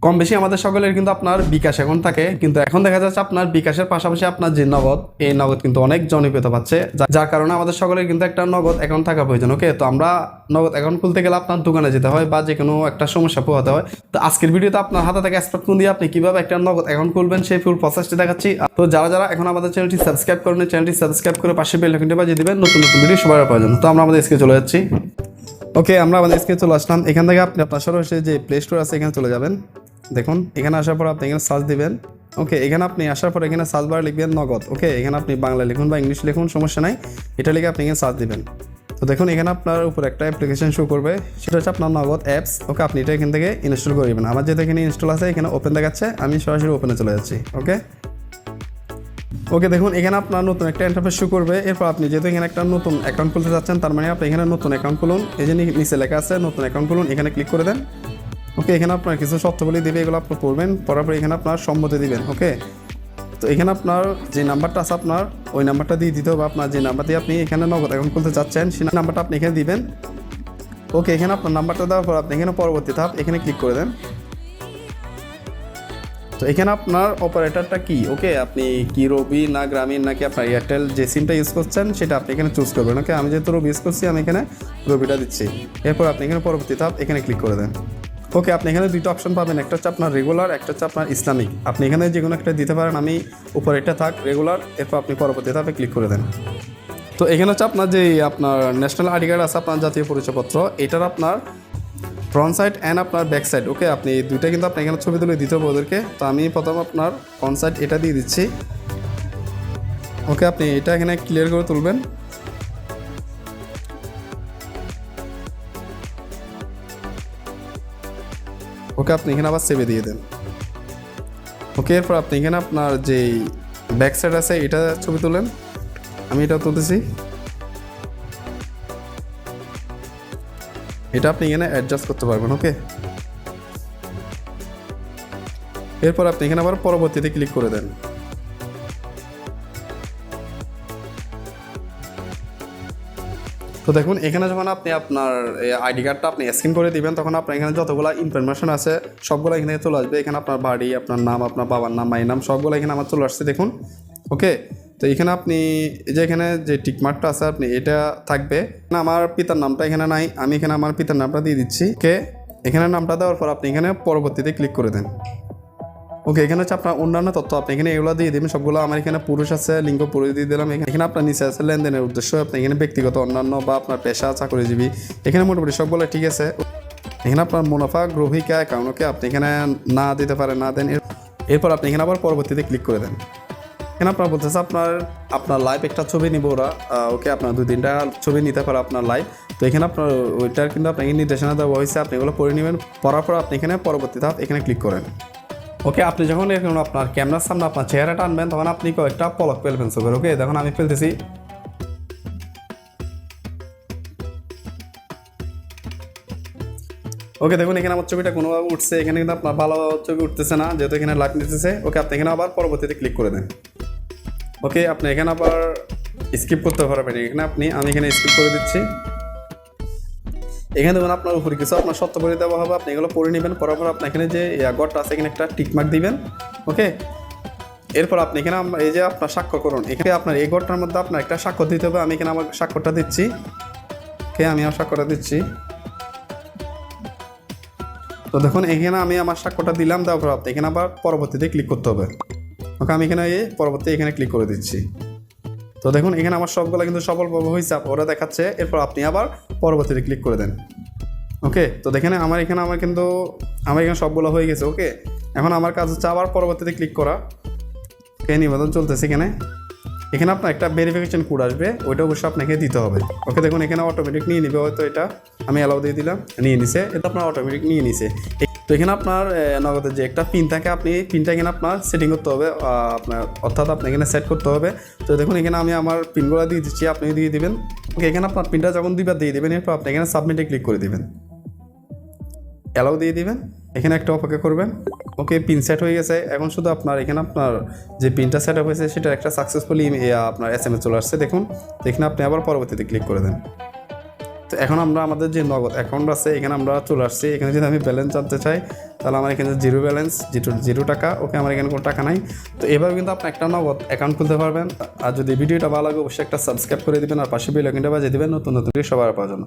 কম বেশি আমাদের সকলের কিন্তু আপনার বিকাশ এখন থাকে, কিন্তু এখন দেখা যাচ্ছে আপনার বিকাশের পাশাপাশি আপনার যে নগদ, এই নগদ কিন্তু অনেক জনপ্রিয়তা পাচ্ছে, যার কারণে আমাদের সকলের কিন্তু একটা নগদ অ্যাকাউন্ট থাকা প্রয়োজন। ওকে, তো আমরা নগদ অ্যাকাউন্ট খুলতে গেলে আপনার দোকানে যেতে হয় বা যে কোনো একটা সমস্যা পোহাতে হয়। তো আজকের ভিডিওতে আপনার হাতে থেকে স্মার্টফোন দিয়ে আপনি কিভাবে একটা নগদ অ্যাকাউন্ট খুলবেন সেই ফুল প্রসেসটি দেখাচ্ছি। তো যারা যারা এখন আমাদের চ্যানেলটি সাবস্ক্রাইব করেন, চ্যানেলটি সাবস্ক্রাইব করে পাশে বেল আইকনটি বাজিয়ে দিবেন নতুন নতুন ভিডিও সবার প্রয়োজন। তো আমরা আমাদের স্ক্রিনে চলে যাচ্ছি। ওকে, আমরা আমাদের স্ক্রিনে চলে আসলাম। এখান থেকে আপনি আপনার সরাসরি যে প্লে স্টোর আছে এখানে চলে যাবেন। দেখুন এখানে আসার পর আপনি এখানে সার্চ দিবেন। ওকে, এখানে আপনি আসার পর এখানে সার্চ বারে লিখবেন নগদ। ওকে, এখানে আপনি বাংলা লিখুন বা ইংলিশ লিখুন, সমস্যা নাই, এটা লিখে আপনি এখানে সার্চ দিবেন। তো দেখুন এখানে আপনার উপর একটা অ্যাপ্লিকেশন শো করবে, সেটা হচ্ছে আপনার নগদ অ্যাপস। ওকে, আপনি এটা এখান থেকে ইনস্টল করে দেবেন। আমার যেহেতু এখানে ইনস্টল আছে, এখানে ওপেন দেখাচ্ছে, আমি সরাসরি ওপেনে চলে যাচ্ছি। ওকে ওকে, দেখুন এখানে আপনার নতুন একটা ইন্টারফেস শো করবে। এরপর আপনি যেহেতু এখানে একটা নতুন অ্যাকাউন্ট খুলতে চাচ্ছেন, তার মানে আপনি এখানে নতুন অ্যাকাউন্ট খুলুন। এই যে নিচে লেখা আছে নতুন অ্যাকাউন্ট খুলুন, এখানে ক্লিক করে দেন। ওকে, এখানে আপনার কিছু শর্তাবলী দেবে, এগুলো আপনি পড়বেন, পড়ার পর এখানে আপনার সম্মতি দিবেন। ওকে, তো এখানে আপনার যে নাম্বারটা আছে আপনার ওই নাম্বারটা দিয়ে দিতে হবে। আপনার যে নাম্বার দিয়ে আপনি এখানে নগদ অ্যাকাউন্ট খুলতে চাচ্ছেন সেই নাম্বারটা আপনি এখানে দিবেন। ওকে, এখানে আপনার নাম্বারটা দেওয়ার পর আপনি এখানে পরবর্তী ধাপ এখানে ক্লিক করে দেন। তো এখানে আপনার অপারেটরটা কি, ওকে, আপনি কি রবি না গ্রামীণ নাকি আপনার এয়ারটেল যে সিমটা ইউজ করছেন সেটা আপনি এখানে চুজ করবেন। ওকে, আমি যেহেতু রবি ইউজ করছি আমি এখানে রবিটা দিচ্ছি। এরপর আপনি এখানে পরবর্তী ধাপ এখানে ক্লিক করে দেন। ওকে, আপনি এখানে দুইটা অপশন পাবেন, একটা হচ্ছে আপনার রেগুলার, একটা হচ্ছে আপনার ইসলামিক। আপনি এখানে যে কোনো একটা দিতে পারেন, আমি উপরে এটা থাক রেগুলার, এরপর আপনি পরবর্তী ধাপে ক্লিক করে দেন। তো এখানে হচ্ছে আপনার যে আপনার ন্যাশনাল আইডি কার্ড আছে, আপনার জাতীয় পরিচয়পত্র, এটার আপনার ফ্রন্ট সাইড অ্যান্ড আপনার ব্যাক সাইড। ওকে, আপনি দুইটা কিন্তু আপনি এখানে ছবি তুলে দিতে হবে ওদেরকে। তো আমি প্রথম আপনার ফ্রন্ট সাইড এটা দিয়ে দিচ্ছি। ওকে, আপনি এটা এখানে ক্লিয়ার করে তুলবেন। ওকে, আপনি এখানে আবার সেভে দিয়ে দেন। ওকে, এরপর আপনি এখানে আপনার যে ব্যাক সাইড আছে এটা ছবি তুলেন, আমি এটা তুলতেছি। এটা আপনি এখানে অ্যাডজাস্ট করতে পারবেন। ওকে, এরপর আপনি এখানে আবার পরবর্তীতে ক্লিক করে দেন। তো দেখুন এখানে যখন আপনি আপনার আইডি কার্ডটা আপনি স্ক্যান করে দিবেন, তখন আপনার এখানে যতগুলো ইনফরমেশন আছে সবগুলো এখানে চলে আসবে। এখানে আপনার বাড়ি, আপনার নাম, আপনার বাবার নাম, মায়ের নাম, সবগুলো এখানে আমার চলে আসছে দেখুন। ওকে, তো এখানে আপনি যে এখানে যে টিকমার্কটা আছে আপনি এটা থাকবে না, আমার পিতার নামটা এখানে নাই, আমি এখানে আমার পিতার নামটা দিয়ে দিচ্ছি। ওকে, এখানে নামটা দেওয়ার পর আপনি এখানে পরবর্তীতে ক্লিক করে দেন। ওকে, এখানে হচ্ছে আপনার অন্যান্য তথ্য আপনি এখানে এগুলো দিয়ে দেবেন সবগুলো। আমার এখানে পুরুষ আছে, লিঙ্গ পুরুষ দিয়ে দিলাম। এখানে আপনার নিচে আছে লেনদেনের উদ্দেশ্য, আপনি এখানে ব্যক্তিগত, অন্যান্য বা আপনার পেশা, চাকরিজীবী, এখানে মোটামুটি সবগুলো ঠিক আছে। এখানে আপনার মুনাফা গ্রহিকা অ্যাকাউন্ট, ওকে, আপনি এখানে না দিতে পারেন, না দেন। এরপর আপনি এখানে আবার পরবর্তীতে ক্লিক করে দেন। এখানে আপনার বলতেছে আপনার লাইভ একটা ছবি নিব ওরা। ওকে, আপনার 2-3টা ছবি নিতে পারে আপনার লাইভ। তো এখানে আপনার ওইটার কিন্তু আপনাকে নির্দেশনা দেওয়া হয়েছে, আপনি এগুলো পড়ে নেবেন। পড়ার পর আপনি এখানে পরবর্তী ধাপ এখানে ক্লিক করেন। ওকে, আপনি যখন এখন আপনার ক্যামেরার সামনে আপনার চেহারাটা আনবেন, তখন আপনি কয়েকটা পলক ফেলবেন ছবির। ওকে, দেখুন আমি ফেলতেছি। ওকে, দেখুন এখানে আমার ছবিটা কোনোভাবে উঠছে, এখানে কিন্তু আপনার ভালো ছবি উঠতেছে না, যেহেতু এখানে লাইট নিতেছে। ওকে, আপনি এখানে আবার পরবর্তীতে ক্লিক করে দেন। ওকে, আপনি এখানে আবার স্কিপ করতে পারবেন। আমি এখানে স্কিপ করে দিচ্ছি। এখানে দেখুন আপনার উপরে কিছু আপনার শর্তাবলী দেওয়া হবে, আপনি এগুলো পড়ে নেবেন। পড়ার পর আপনি এখানে যে গড়টা আছে এখানে একটা টিকমার্ক দিবেন। ওকে, এরপর আপনি এখানে এই যে আপনার স্বাক্ষর করুন, এখানে আপনার এই গড়টার মধ্যে আপনার একটা স্বাক্ষর দিতে হবে। আমি এখানে আমার স্বাক্ষরটা দিচ্ছি। ওকে, আমি আমার স্বাক্ষরটা দিচ্ছি। তো দেখুন এখানে আমি আমার স্বাক্ষরটা দিলাম, দেওয়ার পর আপনি এখানে আবার পরবর্তীতে ক্লিক করতে হবে। ওকে, আমি এখানে পরবর্তী এখানে ক্লিক করে দিচ্ছি। তো দেখুন এখানে আমার সবগুলো কিন্তু সফলভাবে হয়েছে, ওরা দেখাচ্ছে। এরপর আপনি আবার পরবর্তীতে ক্লিক করে দেন। ওকে, তো দেখেন আমার এখানে সবগুলো হয়ে গেছে। ওকে, এখন আমার কাজ হচ্ছে আবার পরবর্তীতে ক্লিক করা। ওকে, নিবেদন চলতেছে। এখানে আপনার একটা ভেরিফিকেশন কোড আসবে, ওইটা অবশ্যই আপনাকে দিতে হবে। ওকে, দেখুন এখানে অটোমেটিক নিয়ে নেবে, হয়তো এটা আমি অ্যালাউ দিয়ে দিলাম, নিয়ে নিছে, এটা আপনার অটোমেটিক নিয়ে নিছে। তো এখানে আপনার নগদের যে একটা পিন থাকে, আপনি পিনটা এখানে আপনার সেটিং করতে হবে, অর্থাৎ আপনি এখানে সেট করতে হবে। তো দেখুন এখানে আমি আমার পিনগুলো দিয়ে দিচ্ছি, আপনি দিয়ে দিবেন। ওকে, এখানে আপনার পিনটা যখন দুইবার দিয়ে দেবেন, এরপর আপনি এখানে সাবমিটে ক্লিক করে দিবেন, অ্যালাউ দিয়ে দিবেন। এখানে একটা অপেক্ষা করবেন। ওকে, পিন সেট হয়ে গেছে। এখন শুধু আপনার এখানে আপনার যে পিনটা সেট আপ হয়েছে সেটা একটা সাকসেসফুলি আপনার SMS চলে আসছে দেখুন। তো এখানে আপনি আবার পরবর্তীতে ক্লিক করে দেন। তো এখন আমরা আমাদের যে নগদ অ্যাকাউন্ট আছে এখানে আমরা চলে আসছি। এখানে যদি আমি ব্যালেন্স জানতে চাই, তো তাহলে আমার এখানে জিরো ব্যালেন্স, জিরো টাকা, ওকে আমার এখানে কোনো টাকা নাই। তো এভাবে কিন্তু আপনি একটা নগদ অ্যাকাউন্ট খুলতে পারবেন। আর যদি ভিডিওটা ভালো লাগে অবশ্যই একটা সাবস্ক্রাইব করে দিবেন আর পাশে বেল আইকনটা বাজিয়ে দিবেন নতুন নতুন সবার পাওয়ার জন্য।